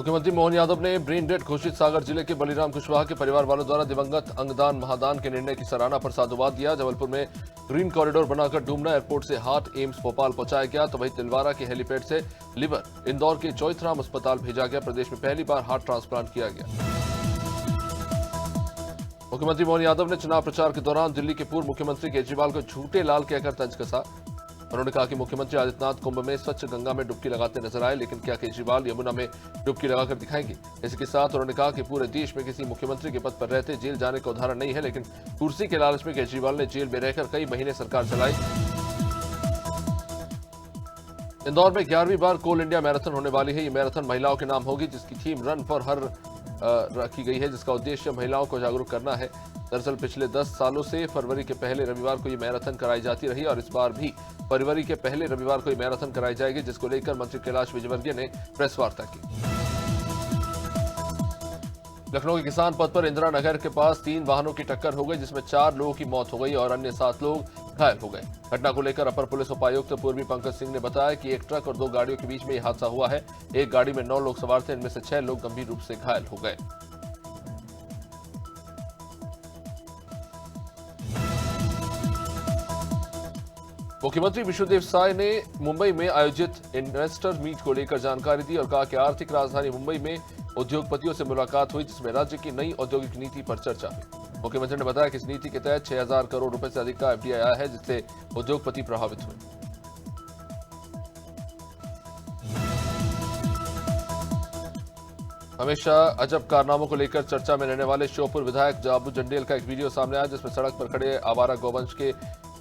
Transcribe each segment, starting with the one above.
मुख्यमंत्री मोहन यादव ने brain dead घोषित सागर जिले के बलिराम कुशवाहा के परिवार वालों द्वारा दिवंगत अंगदान महादान के निर्णय की सराहना पर साधुवाद दिया। जबलपुर में ग्रीन कॉरिडोर बनाकर डूमना एयरपोर्ट से हार्ट एम्स भोपाल पहुंचाया गया, तो वहीं तिलवारा के हेलीपैड से लिवर इंदौर के चौइथराम अस्पताल भेजा गया। प्रदेश में पहली बार हार्ट ट्रांसप्लांट किया गया। मुख्यमंत्री मोहन यादव ने चुनाव प्रचार के दौरान दिल्ली के पूर्व मुख्यमंत्री केजरीवाल को झूठे लाल कहकर तंज कसा। उन्होंने कहा कि मुख्यमंत्री आदित्यनाथ कुंभ में स्वच्छ गंगा में डुबकी लगाते नजर आए, लेकिन क्या केजरीवाल यमुना में डुबकी लगाकर दिखाएंगे? इसी के साथ उन्होंने कहा कि पूरे देश में किसी मुख्यमंत्री के पद पर रहते जेल जाने का उदाहरण नहीं है, लेकिन कुर्सी के लालच में केजरीवाल ने जेल में रहकर कई महीने सरकार चलाई। इंदौर में 11वीं बार कोल इंडिया मैराथन होने वाली है। ये मैराथन महिलाओं के नाम होगी, जिसकी थीम रन फॉर हर रखी गई है, जिसका उद्देश्य महिलाओं को जागरूक करना है। दरअसल पिछले 10 सालों से फरवरी के पहले रविवार को ये मैराथन कराई जाती रही और इस बार भी फरवरी के पहले रविवार को ये मैराथन कराई जाएगी, जिसको लेकर मंत्री कैलाश विजयवर्गीय ने प्रेस वार्ता की। लखनऊ के किसान पथ पर इंदिरा नगर के पास 3 वाहनों की टक्कर हो गई, जिसमें 4 लोगों की मौत हो गई और अन्य 7 लोग घायल हो गए। घटना को लेकर अपर पुलिस उपायुक्त पूर्वी पंकज सिंह ने बताया कि एक ट्रक और 2 गाड़ियों के बीच में यह हादसा हुआ है। एक गाड़ी में 9 लोग सवार थे, इनमें से 6 लोग गंभीर रूप से घायल हो गए। मुख्यमंत्री विष्णुदेव साय ने मुंबई में आयोजित इन्वेस्टर मीट को लेकर जानकारी दी और कहा कि आर्थिक राजधानी मुंबई में उद्योगपतियों से मुलाकात हुई, जिसमें राज्य की नई औद्योगिक नीति पर चर्चा हुई। मुख्यमंत्री ने बताया कि इस नीति के तहत 6000 करोड़ रुपए से अधिक का एफडीआई आया है, जिससे उद्योगपति प्रभावित हुए। हमेशा अजब कारनामों को लेकर चर्चा में रहने वाले श्योपुर विधायक बाबू जंडेल का एक वीडियो सामने आया, जिसमें सड़क पर खड़े आवारा गौवंश के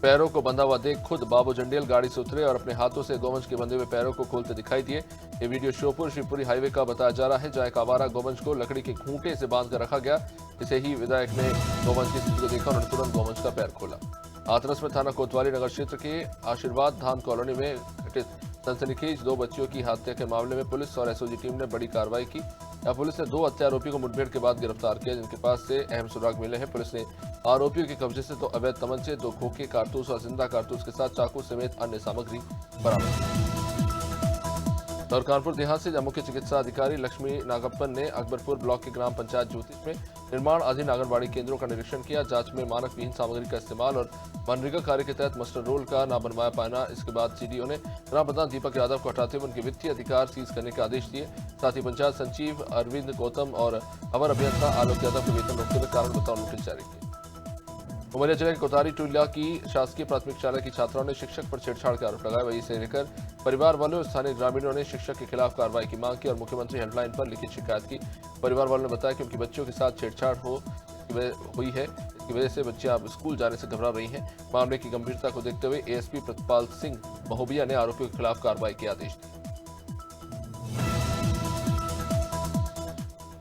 पैरों को बंधा हुआ देख खुद बाबू जंडेल गाड़ी से उतरे और अपने हाथों से गौवंश के बंधे हुए पैरों को खोलते दिखाई दिए। ये वीडियो श्योपुर शिवपुरी हाईवे का बताया जा रहा है, जहां एक आवारा गौवंश को लकड़ी के खूंटे से बांधकर रखा गया। इसे ही विधायक ने गौवंश की स्थिति को देखा, उन्होंने तुरंत गौवंश का पैर खोला। हाथरस में थाना कोतवाली नगर क्षेत्र के आशीर्वाद धाम कॉलोनी में घटित सनसनीखेज 2 बच्चियों की हत्या के मामले में पुलिस और एसओजी टीम ने बड़ी कार्रवाई की। यहाँ पुलिस ने 2 हत्या आरोपियों को मुठभेड़ के बाद गिरफ्तार किया, जिनके पास से अहम सुराग मिले हैं। पुलिस ने आरोपियों के कब्जे से 2 अवैध तमंचे, 2 खोखे कारतूस और जिंदा कारतूस के साथ चाकू समेत अन्य सामग्री बरामद की। और कानपुर देहात से मुख्य चिकित्सा अधिकारी लक्ष्मी नागप्पन ने अकबरपुर ब्लॉक के ग्राम पंचायत ज्योतिष में निर्माण अधीन आंगनबाड़ी केंद्रों का निरीक्षण किया। जांच में मानक विहीन सामग्री का इस्तेमाल और मनरेगा कार्य के तहत मस्टर रोल का न बनवाया पाना। इसके बाद सीडीओ ने ग्राम प्रधान दीपक यादव को हटाते हुए उनके वित्तीय अधिकार सीज करने के आदेश दिए। साथ ही पंचायत सचिव अरविंद गौतम और अवर अभियंता आलोक यादव के वेतन रोकते हुए कारण बताओ नोटिस जारी किया। उमरिया जिले के कोतारी टुलिया की शासकीय प्राथमिक शाला की छात्राओं ने शिक्षक पर छेड़छाड़ का आरोप लगाया। वहीं इसे लेकर परिवार वालों और स्थानीय ग्रामीणों ने शिक्षक के खिलाफ कार्रवाई की मांग की और मुख्यमंत्री हेल्पलाइन पर लिखित शिकायत की। परिवार वालों ने बताया कि उनकी बच्चियों के साथ छेड़छाड़ हुई है, इसकी वजह से बच्चियां अब स्कूल जाने से घबरा रही हैं। मामले की गंभीरता को देखते हुए एएसपी प्रतिपाल सिंह महोबिया ने आरोपियों के खिलाफ कार्रवाई के आदेश दिए।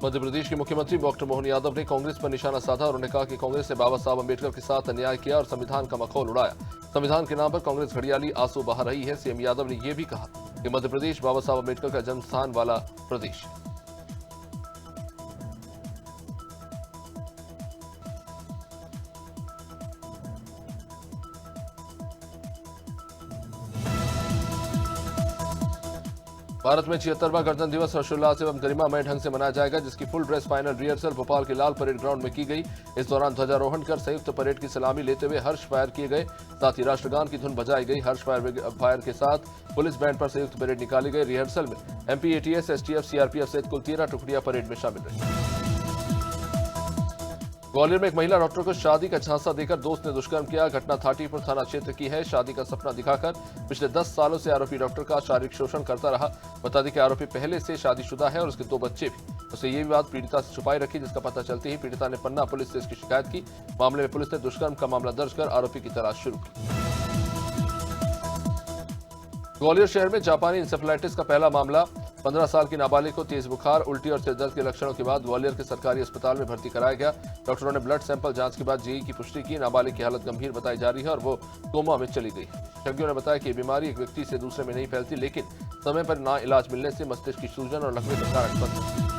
मध्य प्रदेश के मुख्यमंत्री डॉक्टर मोहन यादव ने कांग्रेस पर निशाना साधा और उन्होंने कहा कि कांग्रेस ने बाबा साहब अम्बेडकर के साथ अन्याय किया और संविधान का मखौल उड़ाया। संविधान के नाम पर कांग्रेस घड़ियाली आंसू बहा रही है। सीएम यादव ने यह भी कहा कि मध्य प्रदेश बाबा साहब अम्बेडकर का जन्म स्थान वाला प्रदेश है। भारत में 76वां गणतंत्र दिवस हर्षोल्लास एवं गरिमामय ढंग से मनाया जाएगा, जिसकी full dress final rehearsal Bhopal के लाल परेड ग्राउंड में की गई। इस दौरान ध्वजारोहण कर संयुक्त परेड की सलामी लेते हुए हर्ष फायर किए गए, साथ ही राष्ट्रगान की धुन बजाई गई। हर्ष फायर के साथ पुलिस बैंड पर संयुक्त परेड निकाली गई। रिहर्सल में एमपी, एटीएस, एसटीएफ, सीआरपीएफ सहित कुल 13 टुकड़ियां परेड में शामिल रही। ग्वालियर में एक महिला डॉक्टर को शादी का झांसा देकर दोस्त ने दुष्कर्म किया। घटना थाटीपुर थाना क्षेत्र की है। शादी का सपना दिखाकर पिछले 10 सालों से आरोपी डॉक्टर का शारीरिक शोषण करता रहा। बता दें कि आरोपी पहले से शादीशुदा है और उसके 2 बच्चे भी। उसे ये बात पीड़िता से छुपाई रखी, जिसका पता चलते ही पीड़िता ने पन्ना पुलिस से इसकी शिकायत की। मामले में पुलिस ने दुष्कर्म का मामला दर्ज कर आरोपी की तलाश शुरू की। ग्वालियर शहर में जापानी इंसेफेलाइटिस का पहला मामला। 15 साल की नाबालिग को तेज बुखार, उल्टी और सिर दर्द के लक्षणों के बाद ग्वालियर के सरकारी अस्पताल में भर्ती कराया गया। डॉक्टरों ने ब्लड सैंपल जांच के बाद जेई की पुष्टि की। नाबालिग की हालत गंभीर बताई जा रही है और वो कोमा में चली गई। विशेषज्ञों ने बताया कि ये बीमारी एक व्यक्ति से दूसरे में नहीं फैलती, लेकिन समय पर ना इलाज मिलने से मस्तिष्क की सूजन और लकवे का कारण बनती है।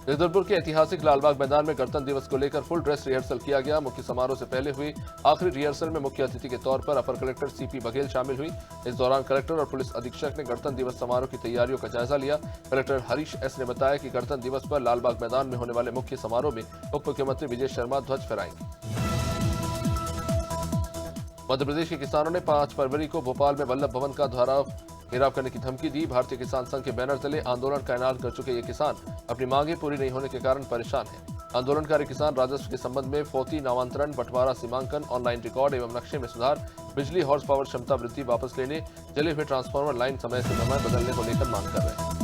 जगदलपुर के ऐतिहासिक लालबाग मैदान में गणतंत्र दिवस को लेकर फुल ड्रेस रिहर्सल किया गया। मुख्य समारोह से पहले हुई आखिरी रिहर्सल में मुख्य अतिथि के तौर पर अपर कलेक्टर सीपी बघेल शामिल हुई। इस दौरान कलेक्टर और पुलिस अधीक्षक ने गणतंत्र दिवस समारोह की तैयारियों का जायजा लिया। कलेक्टर हरीश एस ने बताया कि गणतंत्र दिवस पर लालबाग मैदान में होने वाले मुख्य समारोह में उप मुख्यमंत्री विजय शर्मा ध्वज फहराएंगे। मध्य प्रदेश के किसानों ने 5 फरवरी को भोपाल में वल्लभ भवन का घेराव करने की धमकी दी। भारतीय किसान संघ के बैनर तले आंदोलन का ऐलान कर चुके ये किसान अपनी मांगें पूरी नहीं होने के कारण परेशान हैं। आंदोलनकारी किसान राजस्व के संबंध में फौती नामांतरण, बंटवारा सीमांकन, ऑनलाइन रिकॉर्ड एवं नक्शे में सुधार, बिजली हॉर्स पावर क्षमता वृद्धि वापस लेने, जले हुए ट्रांसफार्मर लाइन समय से समय बदलने को लेकर मांग कर रहे हैं।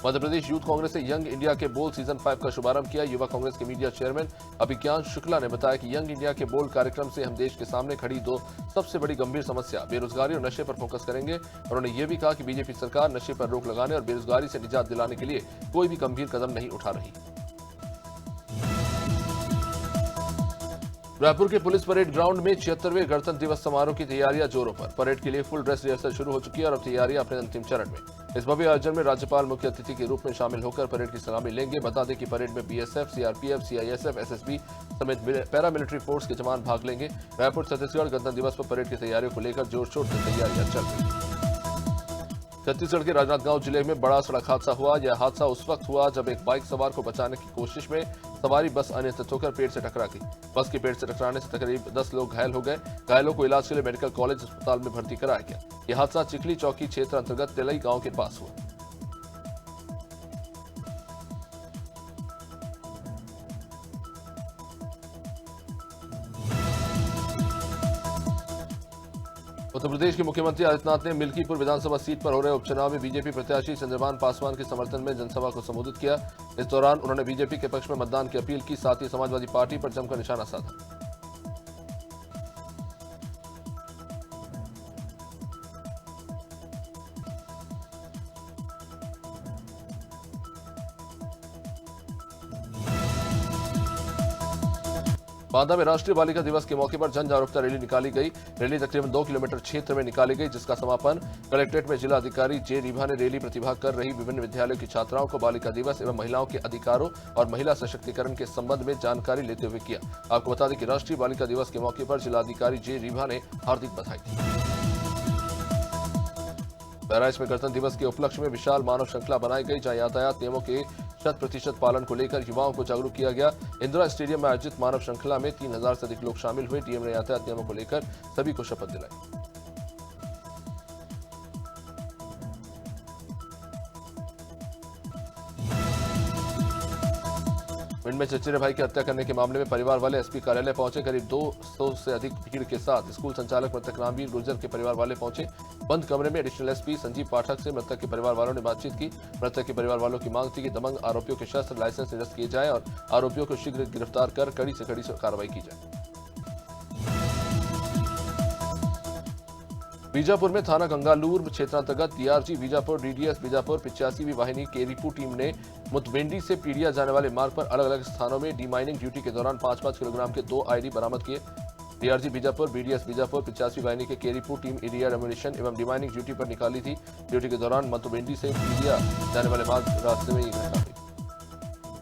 मध्य प्रदेश यूथ कांग्रेस ने यंग इंडिया के बोल सीजन 5 का शुभारंभ किया। युवा कांग्रेस के मीडिया चेयरमैन अभिज्ञान शुक्ला ने बताया कि यंग इंडिया के बोल कार्यक्रम से हम देश के सामने खड़ी 2 सबसे बड़ी गंभीर समस्या बेरोजगारी और नशे पर फोकस करेंगे। उन्होंने ये भी कहा कि बीजेपी सरकार नशे पर रोक लगाने और बेरोजगारी से निजात दिलाने के लिए कोई भी गंभीर कदम नहीं उठा रही। रायपुर के पुलिस परेड ग्राउंड में 76वें गणतंत्र दिवस समारोह की तैयारियां जोरों पर। परेड के लिए फुल ड्रेस रिहर्सल शुरू हो चुकी है और अब तैयारियां अपने अंतिम चरण में। इस भव्य आयोजन में राज्यपाल मुख्य अतिथि के रूप में शामिल होकर परेड की सलामी लेंगे। बता दें कि परेड में बीएसएफ, सीआरपीएफ, सीआईएसएफ, एसएसबी समेत पैरामिलिट्री फोर्स के जवान भाग लेंगे। रायपुर छत्तीसगढ़ गणतंत्र दिवस पर परेड की तैयारियों को लेकर जोर शोर से तैयारियां चल रही हैं। छत्तीसगढ़ के राजनांदगांव जिले में बड़ा सड़क हादसा हुआ। यह हादसा उस वक्त हुआ जब एक बाइक सवार को बचाने की कोशिश में सवारी बस अनियंत्रित होकर पेड़ से टकरा गई। बस के पेड़ से टकराने से करीब 10 लोग घायल हो गए। घायलों को इलाज के लिए मेडिकल कॉलेज अस्पताल में भर्ती कराया गया। यह हादसा चिखली चौकी क्षेत्र अंतर्गत तेलई गांव के पास हुआ। उत्तर प्रदेश के मुख्यमंत्री आदित्यनाथ ने मिल्कीपुर विधानसभा सीट पर हो रहे उपचुनाव में बीजेपी प्रत्याशी चंद्रभान पासवान के समर्थन में जनसभा को संबोधित किया। इस दौरान उन्होंने बीजेपी के पक्ष में मतदान की अपील की। साथ ही समाजवादी पार्टी पर जमकर निशाना साधा। बांदा में राष्ट्रीय बालिका दिवस के मौके पर जन जागरूकता रैली निकाली गई। रैली तकरीबन 2 किलोमीटर क्षेत्र में निकाली गई, जिसका समापन कलेक्ट्रेट में जिला अधिकारी जे रीभा ने रैली प्रतिभाग कर रही विभिन्न विद्यालयों की छात्राओं को बालिका दिवस एवं महिलाओं के अधिकारों और महिला सशक्तिकरण के संबंध में जानकारी लेते हुए किया। आपको बता दें कि राष्ट्रीय बालिका दिवस के मौके पर जिलाधिकारी जे रीभा ने हार्दिक बधाई दी। बहराइच में गणतंत्र दिवस के उपलक्ष्य में विशाल मानव श्रृंखला बनाई गई, जहां यातायात नियमों के 100% पालन को लेकर युवाओं को जागरूक किया गया। इंदिरा स्टेडियम में आयोजित मानव श्रृंखला में 3000 से अधिक लोग शामिल हुए। डीएम ने यातायात नियमों को लेकर सभी को शपथ दिलाई। भिंड में चचेरे भाई की हत्या करने के मामले में परिवार वाले एसपी कार्यालय पहुंचे। करीब 200 से अधिक भीड़ के साथ स्कूल संचालक मृतक रामवीर गुर्जर के परिवार वाले पहुंचे। बंद कमरे में एडिशनल एसपी संजीव पाठक से मृतक के परिवार वालों ने बातचीत की। मृतक के परिवार वालों की मांग थी कि दबंग आरोपियों के शस्त्र लाइसेंस निरस्त किए जाए और आरोपियों को शीघ्र गिरफ्तार कर कड़ी से कड़ी कार्रवाई की जाए। बीजापुर में थाना गंगालूर क्षेत्रांतर्गत डीआरजी बीजापुर डीडीएस बीजापुर 85वीं वाहिनी के रिपू टीम ने मुतवेंडी से पीडिया जाने वाले मार्ग पर अलग अलग स्थानों में डीमाइनिंग ड्यूटी के दौरान 5-5 किलोग्राम के 2 आईडी बरामद किए। डीआरजी बीजापुर बीडीएस बीजापुर 85वीं वाहिनी के केरीपू टीम एरिया एम्यूनिशन एवं डीमाइनिंग ड्यूटी पर निकाली थी। ड्यूटी के दौरान मुतवेंडी से पीडिया जाने वाले मार्ग रास्ते में ये घटना हुई।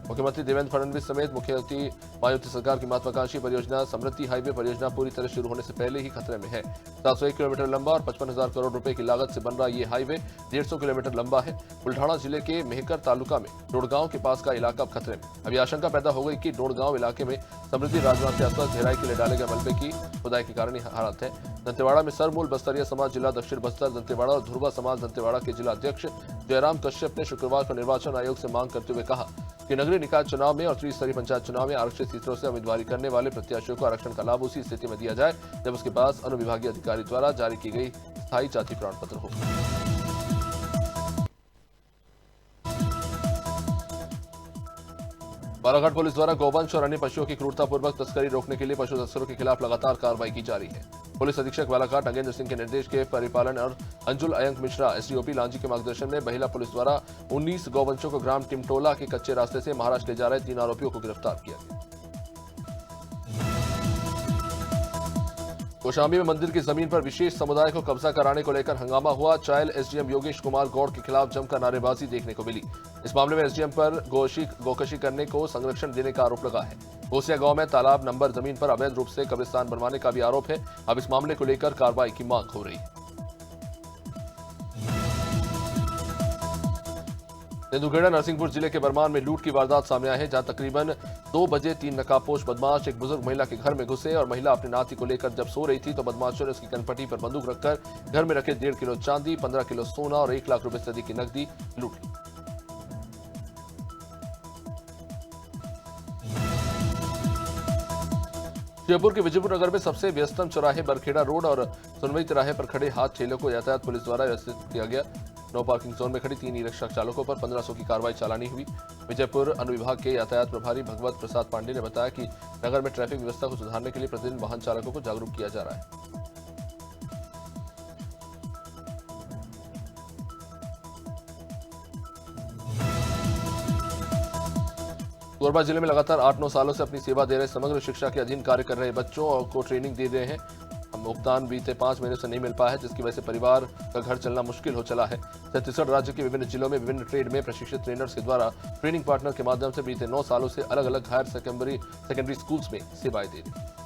मुख्यमंत्री देवेंद्र फडणवीस समेत मुख्यमंत्री मायावती सरकार की महत्वाकांक्षी परियोजना समृद्धि हाईवे परियोजना पूरी तरह शुरू होने से पहले ही खतरे में है। 701 किलोमीटर लंबा और 55,000 करोड़ रुपए की लागत से बन रहा ये हाईवे 150 किलोमीटर लंबा है। बुल्ढाना जिले के मेहकर तालुका में डोड़गांव के पास का इलाका अब खतरे में। अभी आशंका पैदा हो गई कि डोड़गांव इलाके में समृद्धि राजमार्ग के आसपास घेराई के लिए डाले गए मलबे की खुदाई के कारण हालात है। दंतेवाड़ा में सरमूल बस्तरिया समाज जिला दक्षिण बस्तर दंतेवाड़ा और ध्रुवा समाज दंतेवाड़ा के जिला अध्यक्ष जयराम कश्यप ने शुक्रवार को निर्वाचन आयोग से मांग करते हुए कहा कि नगरीय निकाय चुनाव में और त्रिस्तरीय पंचायत चुनाव में आरक्षित सीटों से उम्मीदवारी करने वाले प्रत्याशियों को आरक्षण का लाभ उसी स्थिति में दिया जाए जब उसके पास अनुविभागीय अधिकारी द्वारा जारी की गई स्थायी जाति प्रमाण पत्र हो। बालाघाट पुलिस द्वारा गौवंश और अन्य पशुओं की क्रूरतापूर्वक तस्करी रोकने के लिए पशु तस्करों के खिलाफ लगातार कार्रवाई की जा रही है। पुलिस अधीक्षक बालाघाट नगेंद्र सिंह के निर्देश के परिपालन और अंजुल अयंक मिश्रा एसडीओपी लांजी के मार्गदर्शन में महिला पुलिस द्वारा 19 गौवंशों को ग्राम टिमटोला के कच्चे रास्ते से महाराष्ट्र ले जा रहे 3 आरोपियों को गिरफ्तार किया गया। कौशाम्बी में मंदिर की जमीन पर विशेष समुदाय को कब्जा कराने को लेकर हंगामा हुआ। चायल एसडीएम योगेश कुमार गौड़ के खिलाफ जमकर नारेबाजी देखने को मिली। इस मामले में एसडीएम पर गोकशी करने को संरक्षण देने का आरोप लगा है। घोसिया गांव में तालाब नंबर जमीन पर अवैध रूप से कब्रिस्तान बनवाने का भी आरोप है। अब इस मामले को लेकर कार्रवाई की मांग हो रही है। तेंदुखेड़ा नरसिंहपुर जिले के बरमान में लूट की वारदात सामने आई है, जहां तकरीबन 2 बजे 3 नकाबपोश बदमाश एक बुजुर्ग महिला के घर में घुसे और महिला अपने नाती को लेकर जब सो रही थी तो बदमाशों ने उसकी कनपटी पर बंदूक रखकर घर में रखे 1.5 किलो चांदी, 15 किलो सोना और 1 लाख रुपए से अधिक की नकदी लूट ली। जयपुर के विजयपुर नगर में सबसे व्यस्तम चौराहे बरखेड़ा रोड और सुनवई तिराहे पर खड़े हाथ ठेलों को यातायात पुलिस द्वारा व्यवस्थित किया गया। नो पार्किंग जोन में खड़ी 3 ई रिक्शा चालकों पर 1500 की कार्रवाई चालानी हुई। विजयपुर अनुविभाग के यातायात प्रभारी भगवत प्रसाद पांडे ने बताया कि नगर में ट्रैफिक व्यवस्था को सुधारने के लिए प्रतिदिन वाहन चालकों को जागरूक किया जा रहा है। कोरबा जिले में लगातार 8-9 सालों से अपनी सेवा दे रहे समग्र शिक्षा के अधीन कार्य कर रहे बच्चों को ट्रेनिंग दे रहे हैं। भुगतान बीते 5 महीनों से नहीं मिल पाया है, जिसकी वजह से परिवार का घर चलना मुश्किल हो चला है। छत्तीसगढ़ राज्य के विभिन्न जिलों में विभिन्न ट्रेड में प्रशिक्षित ट्रेनर्स के द्वारा ट्रेनिंग पार्टनर के माध्यम से बीते 9 सालों से अलग अलग हायर सेकेंडरी स्कूल्स में सेवाएं दे रही।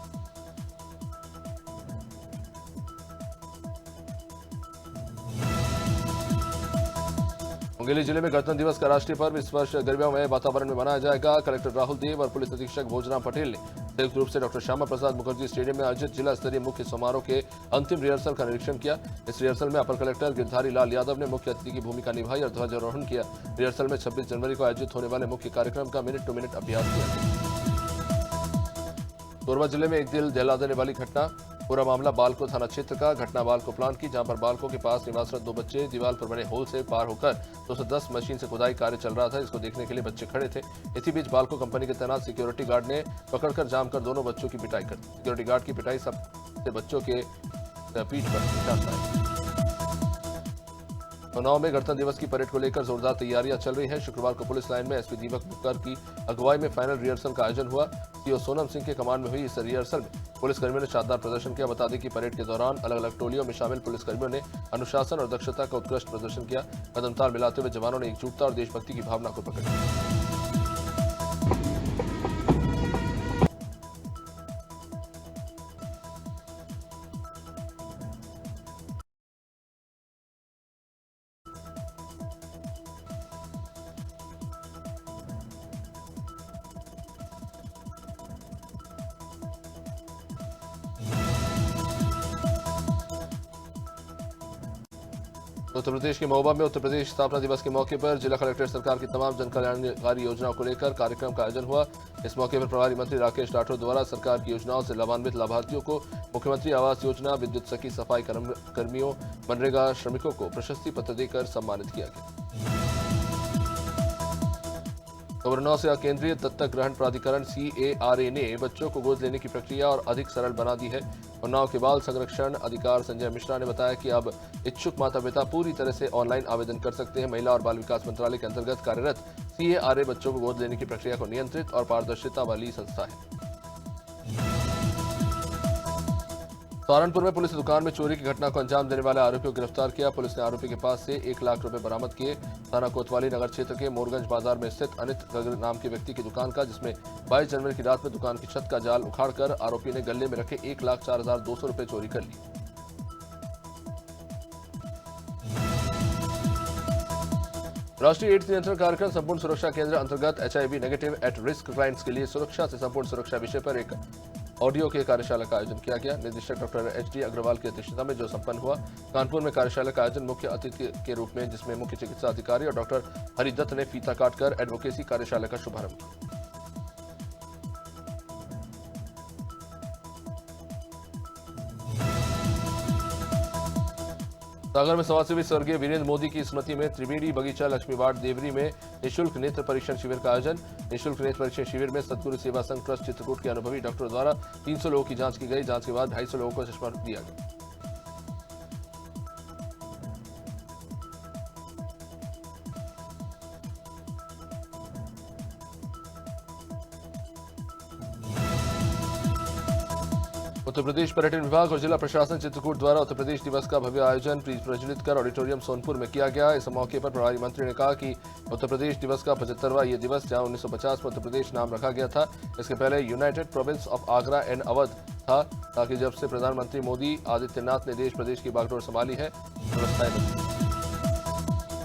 मुंगेली जिले में गणतंत्र दिवस का राष्ट्रीय पर्व इस वर्ष गर्मियों वातावरण में मनाया जाएगा। कलेक्टर राहुल देव और पुलिस अधीक्षक भोजराम पटेल ने संयुक्त रूप से डॉक्टर श्यामा प्रसाद मुखर्जी स्टेडियम में आयोजित जिला स्तरीय मुख्य समारोह के अंतिम रिहर्सल का निरीक्षण किया। इस रिहर्सल में अपर कलेक्टर गिरधारी लाल यादव ने मुख्य अतिथि की भूमिका निभाई और ध्वजारोहण किया। रिहर्सल में 26 जनवरी को आयोजित होने वाले मुख्य कार्यक्रम का मिनट टू मिनट अभ्यास किया। कोरबा जिले में एक दिल दहला देने वाली घटना। पूरा मामला बालको थाना क्षेत्र का घटना बालको प्लांट की, जहां पर बालको के पास निवासरत 2 बच्चे दीवार पर बने होल से पार होकर 210 मशीन से खुदाई कार्य चल रहा था, जिसको देखने के लिए बच्चे खड़े थे। इसी बीच बालको कंपनी के तैनात सिक्योरिटी गार्ड ने पकड़कर जाम कर दोनों बच्चों की पिटाई कर दी। सिक्योरिटी गार्ड की पिटाई सबसे बच्चों के पीठ पर निशान आए। उन्नाव में गणतंत्र दिवस की परेड को लेकर जोरदार तैयारियां चल रही हैं। शुक्रवार को पुलिस लाइन में एसपी दीपक बुक्कर की अगुवाई में फाइनल रिहर्सल का आयोजन हुआ। सीओ सोनम सिंह के कमांड में हुई इस रिहर्सल में पुलिसकर्मियों ने शानदार प्रदर्शन किया। बता दें कि परेड के दौरान अलग अलग टोलियों में शामिल पुलिसकर्मियों ने अनुशासन और दक्षता का उत्कृष्ट प्रदर्शन किया। कदमताल मिलाते हुए जवानों ने एकजुटता और देशभक्ति की भावना को प्रकट किया। उत्तर प्रदेश के महोबा में उत्तर प्रदेश स्थापना दिवस के मौके पर जिला कलेक्टर सरकार की तमाम जनकल्याणकारी योजनाओं को लेकर कार्यक्रम का आयोजन हुआ। इस मौके पर प्रभारी मंत्री राकेश राठौर द्वारा सरकार की योजनाओं से लाभान्वित लाभार्थियों को मुख्यमंत्री आवास योजना, विद्युत सखी, सफाई कर्मियों, मनरेगा श्रमिकों को प्रशस्ति पत्र देकर सम्मानित किया गया। उन्नाव से केंद्रीय दत्तक ग्रहण प्राधिकरण CARA ने बच्चों को गोद लेने की प्रक्रिया और अधिक सरल बना दी है। उन्नाव के बाल संरक्षण अधिकार संजय मिश्रा ने बताया कि अब इच्छुक माता पिता पूरी तरह से ऑनलाइन आवेदन कर सकते हैं। महिला और बाल विकास मंत्रालय के अंतर्गत कार्यरत CARA बच्चों को गोद लेने की प्रक्रिया को नियंत्रित और पारदर्शिता वाली संस्था है। सहारनपुर में पुलिस ने दुकान में चोरी की घटना को अंजाम देने वाले आरोपी को गिरफ्तार किया। पुलिस ने आरोपी के पास से 1 लाख रुपए बरामद किए। थाना कोतवाली नगर क्षेत्र के मोरगंज बाजार में स्थित अनित गगर नाम के व्यक्ति की दुकान का, जिसमें 22 जनवरी की रात में दुकान की छत का जाल उखाड़कर आरोपी ने गले में रखे 1,04,200 रुपए चोरी कर ली। राष्ट्रीय एड्स नियंत्रण कार्यक्रम संपूर्ण सुरक्षा केंद्र अंतर्गत HIV negative at risk clients के लिए सुरक्षा से संपूर्ण सुरक्षा विषय पर एक ऑडियो के कार्यशाला का आयोजन किया गया। निदेशक डॉक्टर HD अग्रवाल की अध्यक्षता में जो संपन्न हुआ। कानपुर में कार्यशाला का आयोजन मुख्य अतिथि के रूप में, जिसमें मुख्य चिकित्सा अधिकारी और डॉक्टर हरिदत्त ने फीता काटकर एडवोकेसी कार्यशाला का शुभारंभ किया। सागर में समाजसेवी स्वर्गीय वीरेंद्र मोदी की स्मृति में त्रिवेणी बगीचा लक्ष्मीवाड़ देवरी में निःशुल्क नेत्र परीक्षण शिविर का आयोजन। निःशुल्क नेत्र परीक्षण शिविर में सतगुरु सेवा संघ ट्रस्ट चित्रकूट के अनुभवी डॉक्टर द्वारा 300 लोगों की जांच की गई। जांच के बाद 250 लोगों को चश्मा दिया गया। उत्तर प्रदेश पर्यटन विभाग और जिला प्रशासन चित्रकूट द्वारा उत्तर प्रदेश दिवस का भव्य आयोजन प्रज्वलित कर ऑडिटोरियम सोनपुर में किया गया। इस मौके पर प्रभारी मंत्री ने कहा कि उत्तर प्रदेश दिवस का 75वां ये दिवस जहां 1950 में उत्तर प्रदेश नाम रखा गया था, इसके पहले United province of Agra and Awadh था, ताकि जब से प्रधानमंत्री मोदी आदित्यनाथ ने देश प्रदेश की बागडोर संभाली है, व्यवस्थाएं बदली।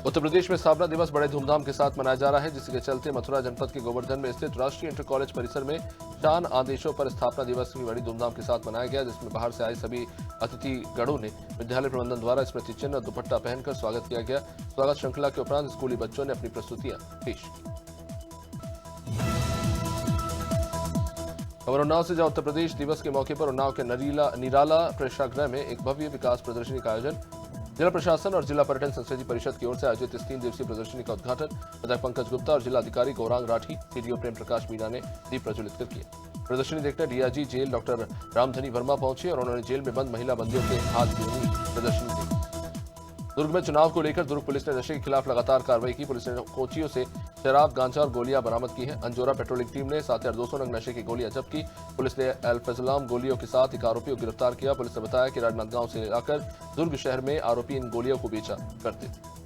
उत्तर प्रदेश में स्थापना दिवस बड़े धूमधाम के साथ मनाया जा रहा है, जिसके चलते मथुरा जनपद के गोवर्धन में स्थित राष्ट्रीय इंटर कॉलेज परिसर में शान आदेशों पर स्थापना दिवस भी बड़ी धूमधाम के साथ मनाया गया, जिसमें बाहर से आए सभी अतिथिगणों ने विद्यालय प्रबंधन द्वारा स्मृति चिन्ह और दुपट्टा पहनकर स्वागत किया गया। स्वागत श्रृंखला के उपरांत स्कूली बच्चों ने अपनी प्रस्तुतियां पेश की। खबर उन्नाव से, जहां उत्तर प्रदेश दिवस के मौके पर उन्नाव के निराला प्रेक्षागृह में एक भव्य विकास प्रदर्शनी का आयोजन। जिला प्रशासन और जिला पर्यटन संस्कृति परिषद की ओर से आयोजित इस 3 दिवसीय प्रदर्शनी का उद्घाटन विधायक पंकज गुप्ता और जिलाधिकारी गौरांग राठी, सीडीओ प्रेम प्रकाश मीणा ने दीप प्रज्वलित कर किया। प्रदर्शनी देखने DIG jail doctor Ramdhani Verma पहुंचे और उन्होंने जेल में बंद महिला बंदियों के हाथ जोड़ी प्रदर्शनी देखी। दुर्ग में चुनाव को लेकर दुर्ग पुलिस ने नशे के खिलाफ लगातार कार्रवाई की। पुलिस ने कोचियों से शराब, गांजा और गोलियां बरामद की हैं। अंजोरा पेट्रोलिंग टीम ने 7200 नग नशे की गोलियां जब्त की। पुलिस ने अल्फजलाम गोलियों के साथ एक आरोपी को गिरफ्तार किया। पुलिस ने बताया कि राजनांदगांव से लाकर दुर्ग शहर में आरोपी इन गोलियों को बेचा करते थे।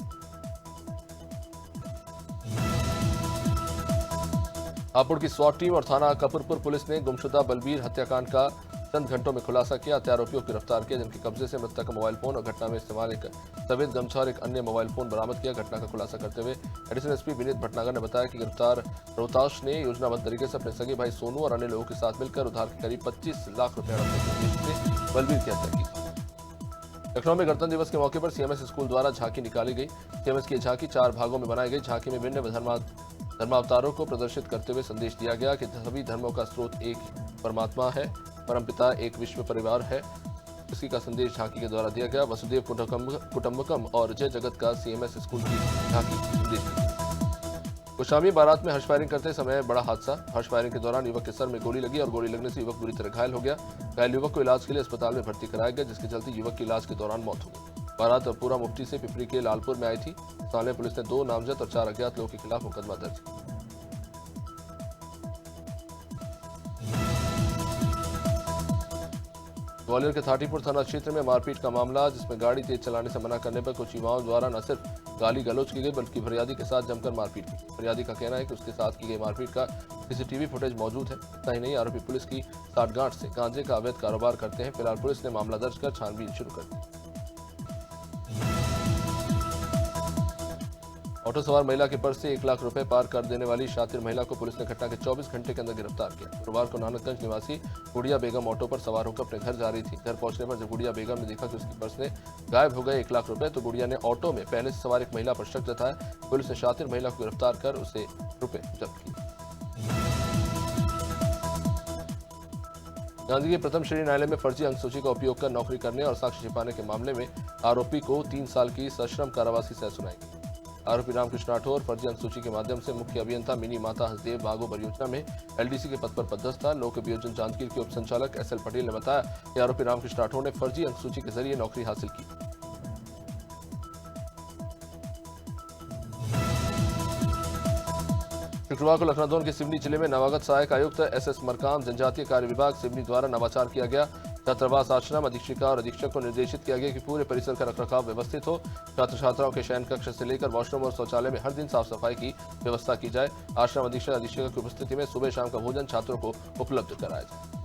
हापुड़ की स्वाट टीम और थाना कपूरपुर पुलिस ने गुमशुदा बलबीर हत्याकांड का चंद घंटों में खुलासा किया। हत्या आरोपियों को गिरफ्तार किया, जिनके कब्जे से मृतक का मोबाइल फोन और घटना में इस्तेमाल एक सफेद गमछा और एक अन्य मोबाइल फोन बरामद किया। घटना का खुलासा करते हुए एडिशनल एसपी विनीत भटनागर ने बताया कि गिरफ्तार रोहताश ने योजनाबद्ध तरीके से अपने सगे भाई सोनू और अन्य लोगों के साथ मिलकर उधार के करीब 25 लाख रुपए से बलबीर की हत्या की। लखनऊ में गणतंत्र दिवस के मौके पर सीएमएस स्कूल द्वारा झांकी निकाली गई। सीएमएस की झांकी 4 भागों में बनाई गई। झांकी में विभिन्न धर्मावतारों को प्रदर्शित करते हुए संदेश दिया गया कि सभी धर्मों का स्रोत एक परमात्मा है, परमपिता एक विश्व परिवार है। इसी का संदेश झांकी के द्वारा दिया गया। वसुदेव कुटुंबकम और जय जगत का सीएमएस स्कूल की झांकी संदेश दी। गोस्वामी बारात में हर्ष फायरिंग करते समय बड़ा हादसा। हर्ष फायरिंग के दौरान युवक के सर में गोली लगी और गोली लगने से युवक बुरी तरह घायल हो गया। घायल युवक को इलाज के लिए अस्पताल में भर्ती कराया गया, जिसके चलते युवक की इलाज के दौरान मौत हो गई। बारात पूरा मुफ्ती से पिपरी के लालपुर में आई थी। साले पुलिस ने 2 नामजद और 4 अज्ञात लोगों के खिलाफ मुकदमा दर्ज किया। ग्वालियर के थाटीपुर थाना क्षेत्र में मारपीट का मामला, जिसमें गाड़ी तेज चलाने से मना करने पर कुछ युवाओं द्वारा न सिर्फ गाली गलौज की गई, बल्कि फरियादी के साथ जमकर मारपीट की। फरियादी का कहना है कि उसके साथ की गई मारपीट का सीसीटीवी फुटेज मौजूद है। इतना ही नहीं, आरोपी पुलिस की साठगांठ से गांजे का अवैध कारोबार करते हैं। फिलहाल पुलिस ने मामला दर्ज कर छानबीन शुरू कर दी। ऑटो सवार महिला के पर्स से 1 लाख रुपए पार कर देने वाली शातिर महिला को पुलिस ने घटना के 24 घंटे के अंदर गिरफ्तार किया। गुरुवार को नानकगंज निवासी गुड़िया बेगम ऑटो पर सवार होकर अपने घर जा रही थी। घर पहुंचने पर जब गुड़िया बेगम ने देखा कि उसकी पर्स में गायब हो गए 1 लाख रुपए, तो गुड़िया ने ऑटो में पहले से सवार एक महिला पर शक जताया। पुलिस ने शातिर महिला को गिरफ्तार कर उसे रुपए जब्त किए। गांधी के प्रथम श्रेणी न्यायालय में फर्जी अंकसूची का उपयोग कर नौकरी करने और साक्ष्य छिपाने के मामले में आरोपी को 3 साल की सश्रम कारावास की सजा सुनाई गई। आरोपी रामकृष्ण राठौर फर्जी अंकसूची के माध्यम से मुख्य अभियंता मिनी माता हसदेव बागो परियोजना में एलडीसी के पद पर पदस्थ था। लोक अभियोजन जांजगीर के उप संचालक एसएल पटेल ने बताया कि आरोपी रामकृष्ण राठौर ने फर्जी अंकसूची के जरिए नौकरी हासिल की। शुक्रवार को लखनऊ के सिवनी जिले में नवागत सहायक आयुक्त एसएस मरकाम, जनजातीय कार्य विभाग सिवनी द्वारा नवाचार किया गया। छात्रावास आश्रम अधीक्षिका और अधीक्षक को निर्देशित किया गया कि पूरे परिसर का रखरखाव व्यवस्थित हो। छात्र छात्राओं के शयन कक्ष से लेकर वॉशरूम और शौचालय में हर दिन साफ सफाई की व्यवस्था की जाए। आश्रम अधीक्षक अधीक्षिका की उपस्थिति में सुबह शाम का भोजन छात्रों को उपलब्ध कराया जाए।